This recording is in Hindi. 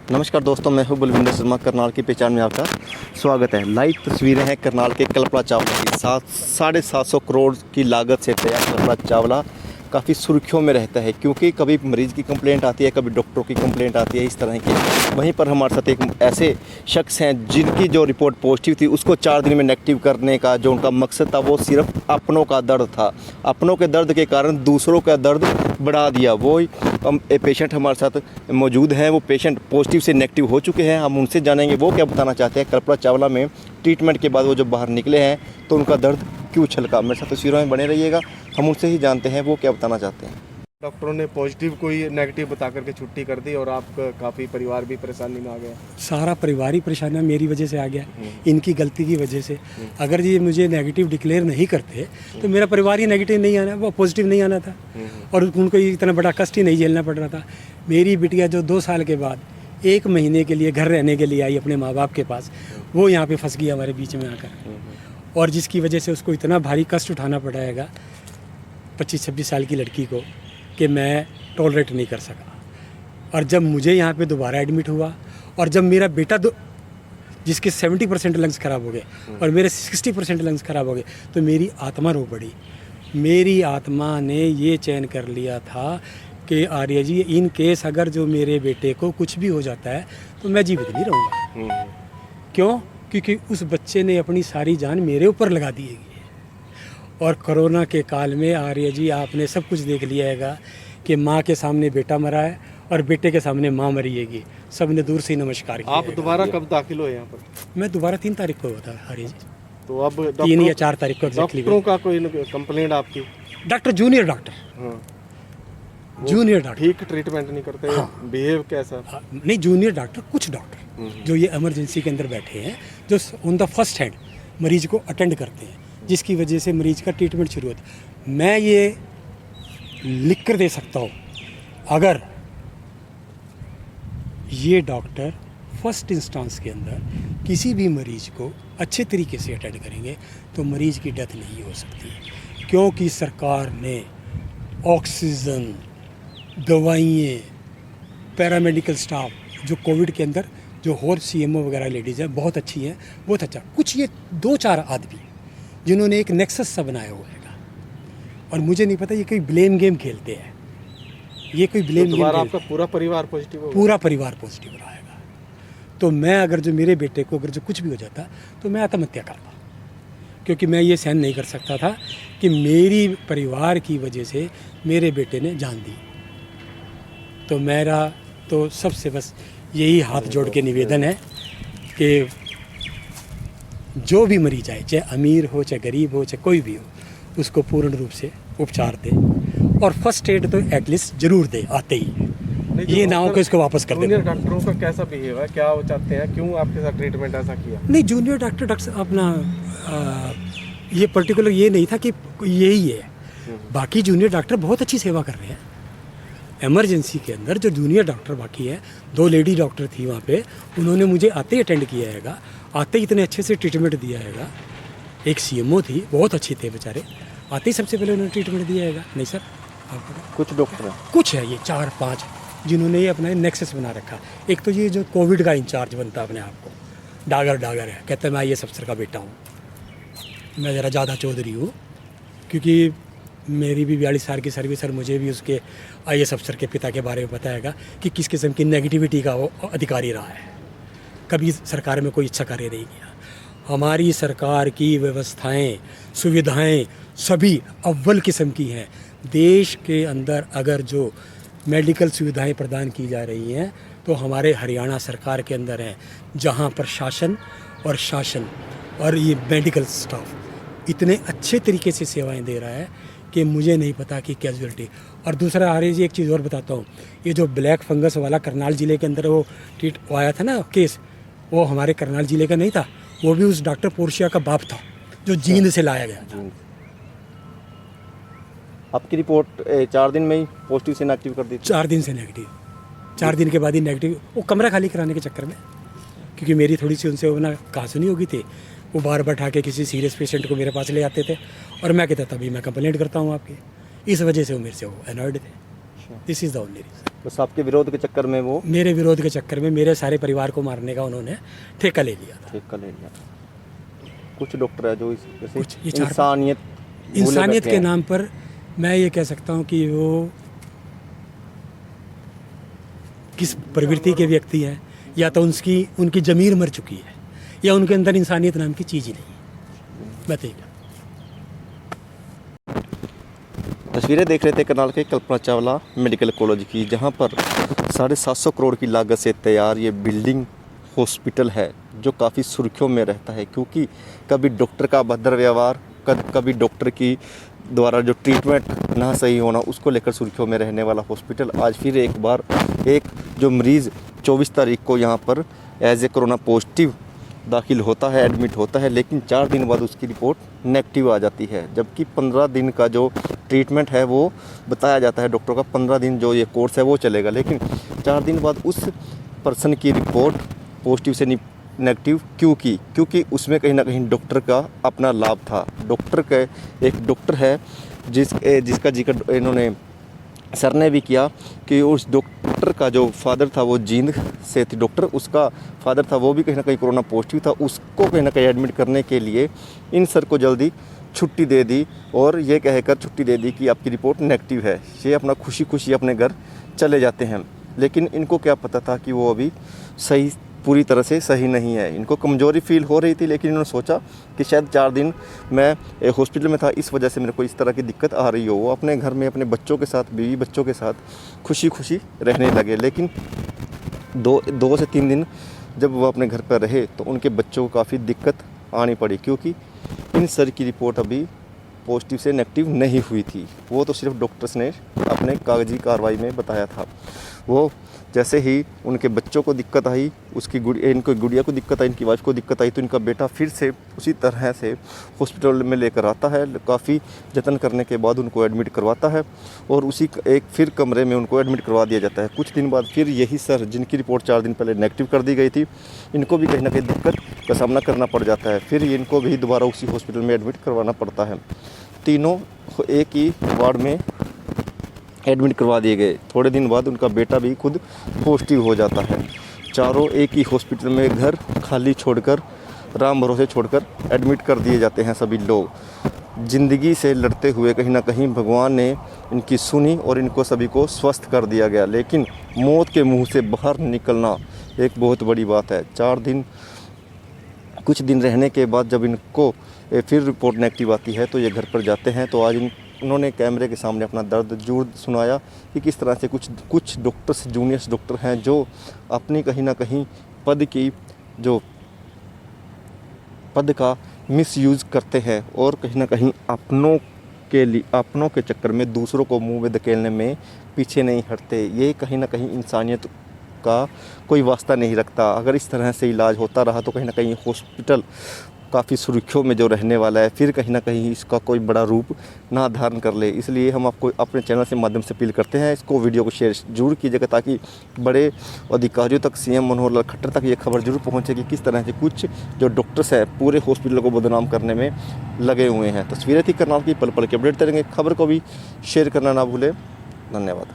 नमस्कार दोस्तों, मैं हूं बलविंदर शर्मा। करनाल की पहचान में आपका स्वागत है। लाइव तस्वीरें हैं करनाल के कल्पना चावला की। 750 करोड़ की लागत से तैयार कल्पना चावला काफ़ी सुर्खियों में रहता है, क्योंकि कभी मरीज़ की कंप्लेंट आती है, कभी डॉक्टरों की कंप्लेंट आती है इस तरह की। वहीं पर हमारे साथ एक ऐसे शख्स हैं जिनकी जो रिपोर्ट पॉजिटिव थी उसको 4 दिन में नेगेटिव करने का जो उनका मकसद था वो सिर्फ अपनों का दर्द था। अपनों के दर्द के कारण दूसरों का दर्द बढ़ा दिया। वो पेशेंट हमारे साथ मौजूद हैं। वो पेशेंट पॉजिटिव से नेगेटिव हो चुके हैं। हम उनसे जानेंगे वो क्या बताना चाहते हैं। कल्पना चावला में ट्रीटमेंट के बाद वो जब बाहर निकले हैं तो उनका दर्द क्यों छलका। मेरे साथ तस्वीरों में बने रहिएगा, हम उनसे ही जानते हैं वो क्या बताना चाहते हैं। डॉक्टरों ने पॉजिटिव को ही नेगेटिव बता करके छुट्टी कर दी और आप काफ़ी परिवार भी परेशानी में आ गया। सारा परिवार ही परेशान मेरी वजह से आ गया, इनकी गलती की वजह से। अगर ये मुझे नेगेटिव डिक्लेयर नहीं करते तो मेरा परिवार ही नेगेटिव नहीं आना, वो पॉजिटिव नहीं आना था और उनको इतना बड़ा कष्ट ही नहीं झेलना पड़ रहा था। मेरी बिटिया जो 2 साल के बाद 1 महीने के लिए घर रहने के लिए आई अपने माँ बाप के पास, वो यहाँ पे फंस गई हमारे बीच में आकर, और जिसकी वजह से उसको इतना भारी कष्ट उठाना पड़ेगा 25-26 साल की लड़की को कि मैं टॉलरेट नहीं कर सका। और जब मुझे यहाँ पे दोबारा एडमिट हुआ और जब मेरा बेटा जिसके 70% लंग्स ख़राब हो गए और मेरे 60% लंग्स ख़राब हो गए, तो मेरी आत्मा रो पड़ी। मेरी आत्मा ने ये चयन कर लिया था कि आर्य जी, इन केस अगर जो मेरे बेटे को कुछ भी हो जाता है तो मैं जीवित नहीं रहूँगा। क्यों? क्योंकि उस बच्चे ने अपनी सारी जान मेरे ऊपर लगा दी है। और कोरोना के काल में आर्य जी आपने सब कुछ देख लिया हैगा कि माँ के सामने बेटा मरा है और बेटे के सामने माँ मरिएगी। सब ने दूर से ही नमस्कार किया। आप दोबारा कब दाखिल हुए यहाँ पर? मैं दोबारा 3 तारीख को हुआ था आर्य जी। तो अब 3 या 4 तारीख को एग्जैक्टली। डॉक्टरों का कोई कंप्लेंट आपकी? Doctor junior doctor, junior doctor ठीक ट्रीटमेंट नहीं करते। हाँ। बिहेव कैसा? नहीं, जूनियर डॉक्टर, कुछ डॉक्टर जो ये इमरजेंसी के अंदर बैठे हैं, जो ऑन द फर्स्ट हैंड मरीज को अटेंड करते हैं, जिसकी वजह से मरीज का ट्रीटमेंट शुरू होता है। मैं ये लिख कर दे सकता हूँ, अगर ये डॉक्टर फर्स्ट इंस्टेंस के अंदर किसी भी मरीज को अच्छे तरीके से अटेंड करेंगे तो मरीज की डेथ नहीं हो सकती, क्योंकि सरकार ने ऑक्सीजन, दवाइयाँ, पैरामेडिकल स्टाफ जो कोविड के अंदर जो और CMO वगैरह लेडीज़ हैं बहुत अच्छी हैं, बहुत अच्छा। कुछ ये 2-4 आदमी जिन्होंने एक नेक्सस सा बनाया हुआ है, और मुझे नहीं पता ये कोई ब्लेम गेम खेलते हैं। ये कोई ब्लेम गेम आपका पूरा परिवार पॉजिटिव होगा? पूरा परिवार पॉजिटिव रहेगा। तो मैं अगर जो मेरे बेटे को अगर जो कुछ भी हो जाता तो मैं आत्महत्या करता, क्योंकि मैं ये सहन नहीं कर सकता था कि मेरी परिवार की वजह से मेरे बेटे ने जान दी। तो मेरा तो सबसे बस यही हाथ जोड़ के निवेदन है कि जो भी मरीज आए, चाहे अमीर हो, चाहे गरीब हो, चाहे कोई भी हो, उसको पूर्ण रूप से उपचार दे और फर्स्ट एड तो एटलीस्ट जरूर दे आते ही। ये ना हो कि इसको वापस कर दे। जूनियर डॉक्टरों का कैसा बिहेव है? क्या वो चाहते हैं? क्यों आपके साथ ट्रीटमेंट ऐसा किया? नहीं, जूनियर डॉक्टर अपना ये पर्टिकुलर ये नहीं था कि यही है। बाकी जूनियर डॉक्टर बहुत अच्छी सेवा कर रहे हैं। इमरजेंसी के अंदर जो जूनियर डॉक्टर बाकी है, 2 लेडी डॉक्टर थी वहाँ पे, उन्होंने मुझे आते ही अटेंड किया हैगा, आते ही इतने अच्छे से ट्रीटमेंट दिया हैगा। एक CMO थी, बहुत अच्छे थे बेचारे, आते ही सबसे पहले उन्होंने ट्रीटमेंट दिया हैगा। नहीं सर, कुछ डॉक्टर हैं, कुछ है ये 4-5 जिन्होंने ये अपना नेक्सस बना रखा। एक तो ये जो कोविड का इंचार्ज बनता अपने आप को, डागर है, कहते हैं मैं IAS अफसर का बेटा हूँ। मैं ज़रा ज़्यादा चौधरी हूँ, क्योंकि मेरी भी 42 साल की सर्विस, और मुझे भी उसके IAS अफसर के पिता के बारे में पता हैगा कि किस किस्म की नेगेटिविटी का वो अधिकारी रहा है। कभी सरकार में कोई अच्छा कार्य नहीं किया। हमारी सरकार की व्यवस्थाएं, सुविधाएं सभी अव्वल किस्म की हैं। देश के अंदर अगर जो मेडिकल सुविधाएं प्रदान की जा रही हैं तो हमारे हरियाणा सरकार के अंदर हैं, जहां प्रशासन और शासन और ये मेडिकल स्टाफ इतने अच्छे तरीके से सेवाएं दे रहा है कि मुझे नहीं पता कि कैजुअलिटी। और दूसरा आर्य जी, एक चीज़ और बताता हूँ, ये जो ब्लैक फंगस वाला करनाल ज़िले के अंदर वो आया था ना केस, वो हमारे करनाल ज़िले का नहीं था, वो भी उस डॉक्टर पोर्शिया का बाप था जो जींद से लाया गया था। आपकी रिपोर्ट 4 दिन में ही पॉजिटिव से नेगेटिव कर दी थी? 4 दिन से नेगेटिव, 4 दिन के बाद ही नेगेटिव। वो कमरा खाली कराने के चक्कर में, क्योंकि मेरी थोड़ी सी उनसे वो ना कहासुनी हो गई थी, वो बार बैठा के किसी सीरियस पेशेंट को मेरे पास ले आते थे और मैं कहता तभी मैं कंप्लेंट करता हूँ आपकी, इस वजह से वो मेरे से वो अनॉयड थे। This is the only reason. बस आपके विरोध के चक्कर में वो मेरे विरोध के चक्कर में मेरे सारे परिवार को मारने का उन्होंने ठेका ले लिया था। ठेका ले लिया। कुछ डॉक्टर है जो जैसे कुछ ये चार- इंसानियत इंसानियत बैठे के हैं। नाम पर मैं ये कह सकता हूँ कि वो किस प्रवृत्ति के व्यक्ति हैं, या तो उनकी ज़मीर मर चुकी है, या उनके अंदर इंसानियत नाम की चीज़ ही नहीं है। मैं तो ये कहता तस्वीरें देख रहे थे करनाल के कल्पना चावला मेडिकल कॉलेज की, जहां पर 750 करोड़ की लागत से तैयार ये बिल्डिंग हॉस्पिटल है, जो काफ़ी सुर्खियों में रहता है, क्योंकि कभी डॉक्टर का अभद्र व्यवहार, कभी डॉक्टर की द्वारा जो ट्रीटमेंट ना सही होना, उसको लेकर सुर्खियों में रहने वाला हॉस्पिटल आज फिर एक बार एक जो मरीज़ 24 तारीख को यहाँ पर एज ए कोरोना पॉजिटिव दाखिल होता है, एडमिट होता है, लेकिन 4 दिन बाद उसकी रिपोर्ट नेगेटिव आ जाती है, जबकि 15 दिन का जो ट्रीटमेंट है वो बताया जाता है डॉक्टर का, 15 दिन जो ये कोर्स है वो चलेगा, लेकिन 4 दिन बाद उस पर्सन की रिपोर्ट पॉजिटिव से नेगेटिव क्योंकि उसमें कहीं ना कहीं डॉक्टर का अपना लाभ था। डॉक्टर का एक डॉक्टर है जिसका जिक्र इन्होंने सर ने भी किया कि उस डॉक्टर का जो फादर था वो जींद से थे, डॉक्टर उसका फादर था वो भी कहीं ना कहीं कोरोना पॉजिटिव था, उसको कहीं ना कहीं एडमिट करने के लिए इन सर को जल्दी छुट्टी दे दी और ये कहकर छुट्टी दे दी कि आपकी रिपोर्ट नेगेटिव है। ये अपना खुशी खुशी अपने घर चले जाते हैं, लेकिन इनको क्या पता था कि वो अभी पूरी तरह से सही नहीं है। इनको कमज़ोरी फील हो रही थी, लेकिन इन्होंने सोचा कि शायद 4 दिन मैं हॉस्पिटल में था, इस वजह से मेरे को इस तरह की दिक्कत आ रही हो। वो अपने घर में अपने बच्चों के साथ, बीवी बच्चों के साथ खुशी खुशी रहने लगे, लेकिन 2 से 3 दिन जब वो अपने घर पर रहे तो उनके बच्चों को काफ़ी दिक्कत आनी पड़ी, क्योंकि इन सर की रिपोर्ट अभी पॉजिटिव से नेगेटिव नहीं हुई थी। वो तो सिर्फ डॉक्टर्स ने अपने कागजी कार्रवाई में बताया था। वो जैसे ही उनके बच्चों को दिक्कत आई, इनको गुड़िया को दिक्कत आई, इनकी वाइफ को दिक्कत आई, तो इनका बेटा फिर से उसी तरह से हॉस्पिटल में लेकर आता है। काफ़ी जतन करने के बाद उनको एडमिट करवाता है और उसी एक फिर कमरे में उनको एडमिट करवा दिया जाता है। कुछ दिन बाद फिर यही सर, जिनकी रिपोर्ट 4 दिन पहले नेगेटिव कर दी गई थी, इनको भी कहीं ना कहीं दिक्कत का सामना करना पड़ जाता है। फिर इनको भी दोबारा उसी हॉस्पिटल में एडमिट करवाना पड़ता है। तीनों एक ही वार्ड में एडमिट करवा दिए गए। थोड़े दिन बाद उनका बेटा भी खुद पॉजिटिव हो जाता है। चारों एक ही हॉस्पिटल में घर खाली छोड़कर, राम भरोसे छोड़कर एडमिट कर दिए जाते हैं सभी लोग। ज़िंदगी से लड़ते हुए कहीं ना कहीं भगवान ने इनकी सुनी और इनको सभी को स्वस्थ कर दिया गया, लेकिन मौत के मुंह से बाहर निकलना एक बहुत बड़ी बात है। कुछ दिन रहने के बाद जब इनको फिर रिपोर्ट नेगेटिव आती है तो ये घर पर जाते हैं। तो आज उन्होंने कैमरे के सामने अपना दर्द जूर सुनाया कि किस तरह से कुछ डॉक्टर्स, जूनियर्स डॉक्टर हैं जो अपनी कहीं ना कहीं पद का मिसयूज़ करते हैं और कहीं ना कहीं अपनों के चक्कर में दूसरों को मुंह में धकेलने में पीछे नहीं हटते। ये कहीं ना कहीं इंसानियत का कोई वास्ता नहीं रखता। अगर इस तरह से इलाज होता रहा तो कहीं ना कहीं हॉस्पिटल काफ़ी सुर्खियों में जो रहने वाला है, फिर कहीं ना कहीं इसका कोई बड़ा रूप ना धारण कर ले। इसलिए हम आपको अपने चैनल से माध्यम से अपील करते हैं, इसको वीडियो को शेयर जरूर कीजिएगा, ताकि बड़े अधिकारियों तक, सीएम मनोहर लाल खट्टर तक ये खबर जरूर पहुंचे कि किस तरह से कुछ जो डॉक्टर्स हैं पूरे हॉस्पिटल को बदनाम करने में लगे हुए हैं। तस्वीरें थी करनाल की, पल पल के अपडेट करेंगे। खबर को भी शेयर करना ना भूलें। धन्यवाद।